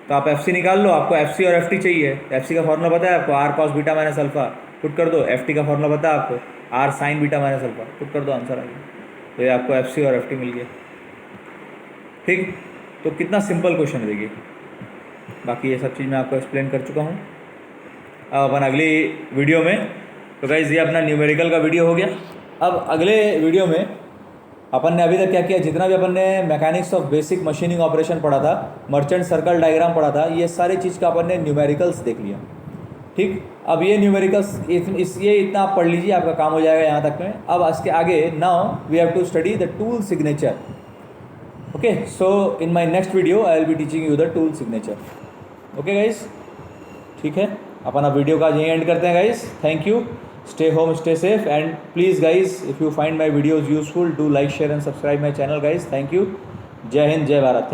तो आप एफ सी निकाल लो, आपको एफ सी और एफ टी चाहिए। एफ सी का फॉर्मूला पता है आपको, R cos beta minus alpha put कर दो, एफ टी का फॉर्मूला पता है आपको, R sine beta minus alpha put कर दो, आंसर आ गया। तो ये आपको एफ सी और एफ टी मिल गया, ठीक। तो कितना सिंपल क्वेश्चन है देखिए। बाकी ये सब चीज़ मैं आपको एक्सप्लेन कर चुका हूँ। अब अपन अगली वीडियो में, तो गाइस ये अपना न्यूमेरिकल का वीडियो हो गया। अब अगले वीडियो में अपन ने अभी तक क्या किया, जितना भी अपन ने mechanics of basic machining operation पढ़ा था, मर्चेंट सर्कल डायग्राम पढ़ा था, ये सारी चीज़ का अपन ने न्यूमेरिकल्स देख लिया, ठीक। अब ये न्यूमेरिकल्स ये इतना आप पढ़ लीजिए, आपका काम हो जाएगा यहाँ तक में। अब इसके आगे now we have to study the tool signature. Okay, so in my next video I will be teaching you the tool signature. Okay guys, ठीक है, अपन अब वीडियो का यहीं एंड करते हैं guys. Thank you, stay home, stay safe, and please guys, if you find my videos useful, do like, share and subscribe my channel guys. Thank you. Jai Hind, Jai Bharat.